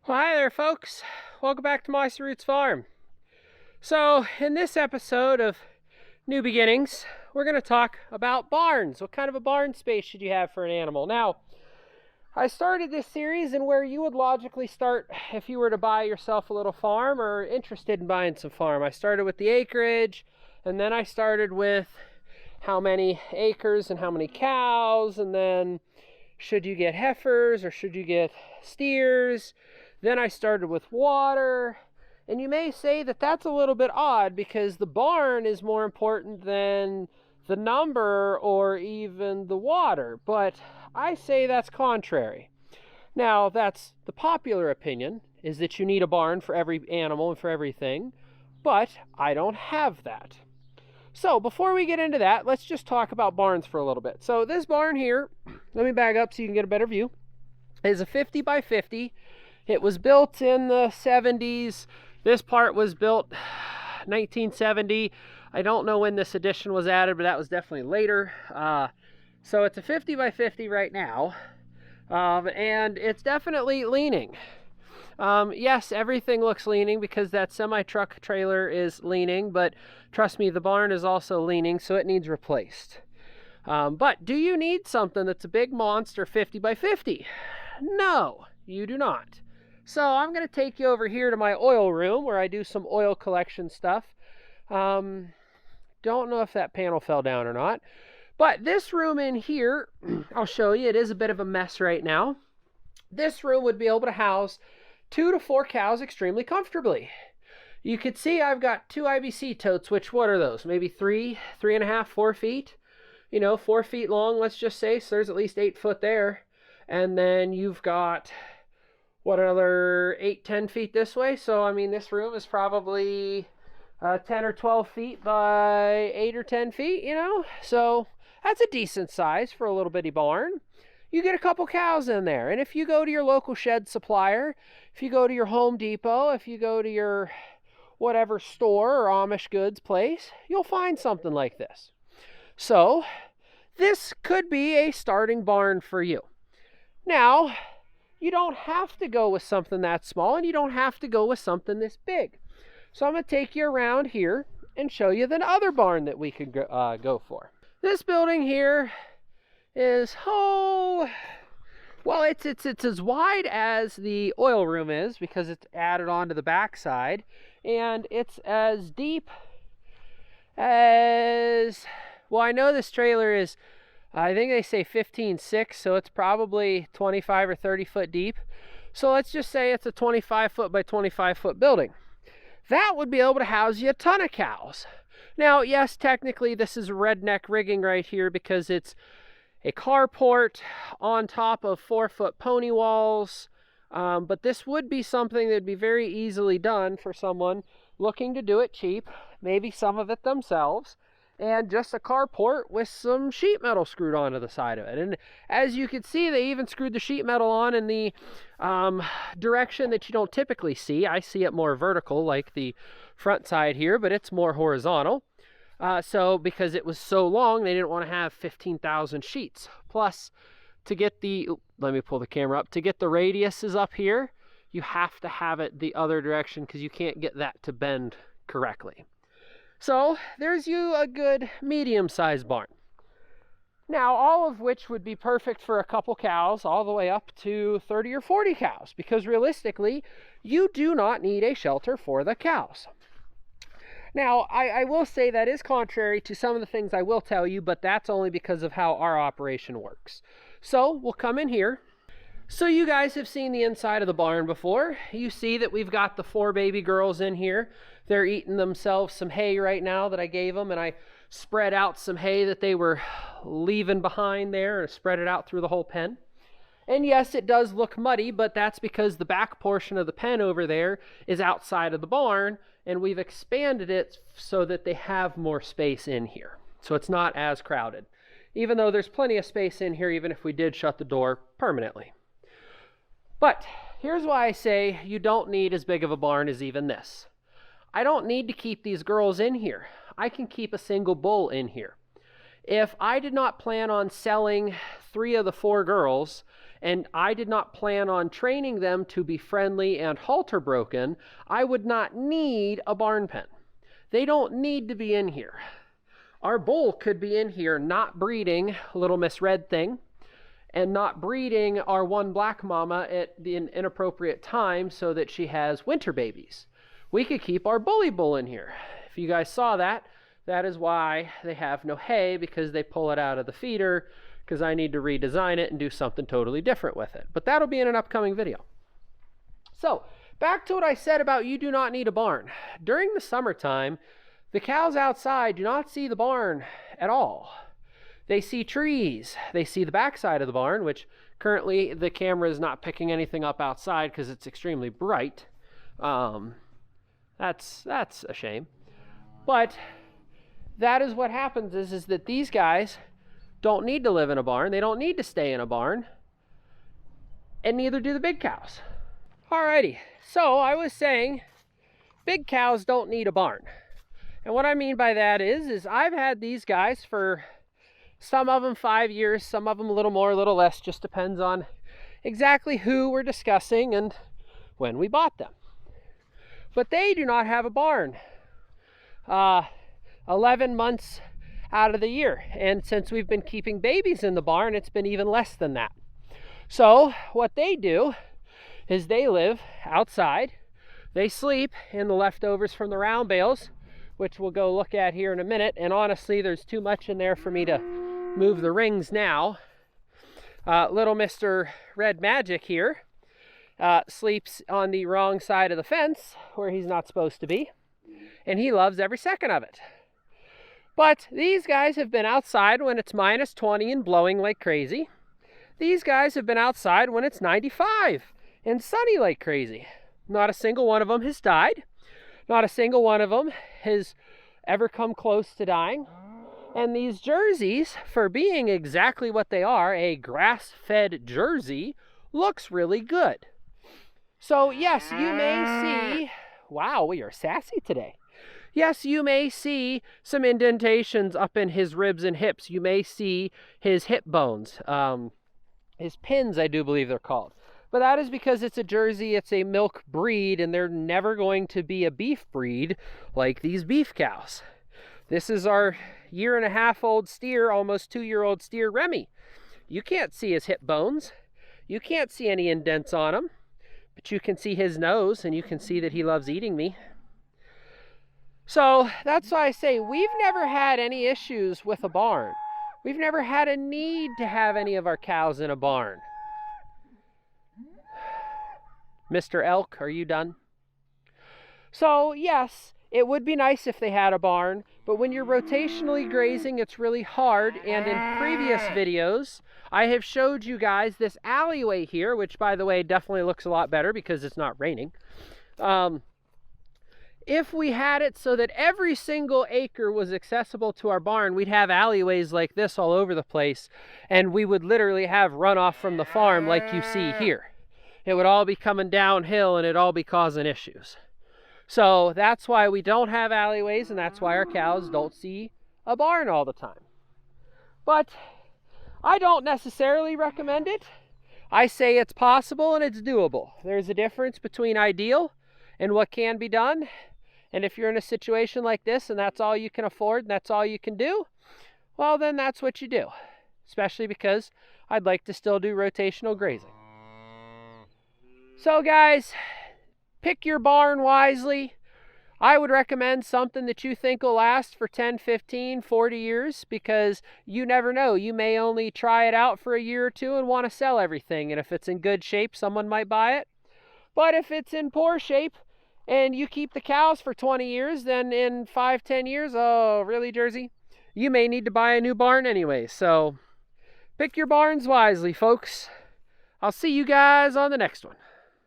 Well, hi there, folks. Welcome back to Mossy Roots Farm. So, in this episode of New Beginnings, we're going to talk about barns. What kind of a barn space should you have for an animal? Now, I started this series in where you would logically start if you were to buy yourself a little farm or interested in buying some farm. I started with the acreage, and then I started with how many acres and how many cows, and then should you get heifers or should you get steers? Then I started with water, and you may say that that's a little bit odd because the barn is more important than the number or even the water, but I say that's contrary. Now, that's the popular opinion, is that you need a barn for every animal and for everything, but I don't have that. So before we get into that, let's just talk about barns for a little bit. So this barn here, let me back up so you can get a better view, is a 50 by 50. It was built in the 70s. This part was built 1970. I don't know when this addition was added, but that was definitely later. So it's a 50 by 50 right now, and it's definitely leaning. Yes, everything looks leaning because that semi-truck trailer is leaning, but trust me, the barn is also leaning, so it needs replaced. But do you need something that's a big monster 50 by 50? No, you do not. So I'm going to take you over here to my oil room where I do some oil collection stuff. Don't know if that panel fell down or not. But this room in here, I'll show you, it is a bit of a mess right now. This room would be able to house 2 to 4 cows extremely comfortably. You could see I've got 2 IBC totes, which what are those? Maybe 3.5, 4 feet? 4 feet long, let's just say, so there's at least 8 foot there. And then you've got, another 8, 10 feet this way. So, I mean, this room is probably 10 or 12 feet by 8 or 10 feet, So, that's a decent size for a little bitty barn. You get a couple cows in there. And if you go to your local shed supplier, if you go to your Home Depot, if you go to your whatever store or Amish goods place, you'll find something like this. So, this could be a starting barn for you. Now, you don't have to go with something that small, and you don't have to go with something this big. So I'm going to take you around here and show you the other barn that we could go for. This building here is, it's as wide as the oil room is because it's added onto the backside, and it's as deep as, I know this trailer is, I think they say 15.6, so it's probably 25 or 30 foot deep. So let's just say it's a 25 foot by 25 foot building. That would be able to house you a ton of cows. Now, yes, technically this is redneck rigging right here because it's a carport on top of 4-foot pony walls. But this would be something that would be very easily done for someone looking to do it cheap, maybe some of it themselves, and just a carport with some sheet metal screwed onto the side of it. And as you can see, they even screwed the sheet metal on in the direction that you don't typically see. I see it more vertical like the front side here, but it's more horizontal. So because it was so long, they didn't want to have 15,000 sheets. Plus, to get let me pull the camera up, to get the radiuses up here, you have to have it the other direction because you can't get that to bend correctly. So there's you a good medium-sized barn. Now, all of which would be perfect for a couple cows all the way up to 30 or 40 cows, because realistically, you do not need a shelter for the cows. Now, I will say that is contrary to some of the things I will tell you, but that's only because of how our operation works. So we'll come in here. So you guys have seen the inside of the barn before. You see that we've got the 4 baby girls in here. They're eating themselves some hay right now that I gave them, and I spread out some hay that they were leaving behind there and spread it out through the whole pen. And yes, it does look muddy, but that's because the back portion of the pen over there is outside of the barn, and we've expanded it so that they have more space in here. So it's not as crowded, even though there's plenty of space in here, even if we did shut the door permanently. But here's why I say you don't need as big of a barn as even this. I don't need to keep these girls in here. I can keep a single bull in here. If I did not plan on selling 3 of the 4 girls and I did not plan on training them to be friendly and halter broken, I would not need a barn pen. They don't need to be in here. Our bull could be in here not breeding Little Miss Red Thing and not breeding our one black mama at an inappropriate time so that she has winter babies. We could keep our bully bull in here. If you guys saw that, that is why they have no hay, because they pull it out of the feeder, because I need to redesign it and do something totally different with it. But that'll be in an upcoming video. So, back to what I said about you do not need a barn. During the summertime, the cows outside do not see the barn at all. They see trees. They see the backside of the barn, which currently the camera is not picking anything up outside because it's extremely bright. That's a shame. But that is what happens is that these guys don't need to live in a barn. They don't need to stay in a barn. And neither do the big cows. Alrighty, so I was saying big cows don't need a barn. And what I mean by that is I've had these guys for some of them 5 years, some of them a little more, a little less, just depends on exactly who we're discussing and when we bought them. But they do not have a barn 11 months out of the year. And since we've been keeping babies in the barn, it's been even less than that. So what they do is they live outside. They sleep in the leftovers from the round bales, which we'll go look at here in a minute. And honestly, there's too much in there for me to move the rings now. Little Mr. Red Magic here sleeps on the wrong side of the fence where he's not supposed to be. And he loves every second of it. But these guys have been outside when it's minus 20 and blowing like crazy. These guys have been outside when it's 95 and sunny like crazy. Not a single one of them has died. Not a single one of them has ever come close to dying. And these jerseys, for being exactly what they are, a grass-fed jersey, looks really good. So yes, you may see, wow, we are sassy today. Yes, you may see some indentations up in his ribs and hips. You may see his hip bones, his pins, I do believe they're called. But that is because it's a jersey, it's a milk breed, and they're never going to be a beef breed like these beef cows. This is our 1.5-year-old steer, almost 2-year-old steer, Remy. You can't see his hip bones. You can't see any indents on him. But you can see his nose, and you can see that he loves eating me. So that's why I say we've never had any issues with a barn. We've never had a need to have any of our cows in a barn. Mr. Elk, are you done? So yes, it would be nice if they had a barn, but when you're rotationally grazing, it's really hard. And in previous videos, I have showed you guys this alleyway here, which by the way, definitely looks a lot better because it's not raining. If we had it so that every single acre was accessible to our barn, we'd have alleyways like this all over the place, and we would literally have runoff from the farm like you see here. It would all be coming downhill and it'd all be causing issues. So that's why we don't have alleyways, and that's why our cows don't see a barn all the time. But I don't necessarily recommend it. I say it's possible and it's doable. There's a difference between ideal and what can be done. And if you're in a situation like this and that's all you can afford and that's all you can do, well, then that's what you do. Especially because I'd like to still do rotational grazing. So guys, pick your barn wisely. I would recommend something that you think will last for 10, 15, 40 years, because you never know. You may only try it out for a year or two and want to sell everything. And if it's in good shape, someone might buy it. But if it's in poor shape and you keep the cows for 20 years, then in 5, 10 years, oh, really, Jersey? You may need to buy a new barn anyway. So pick your barns wisely, folks. I'll see you guys on the next one.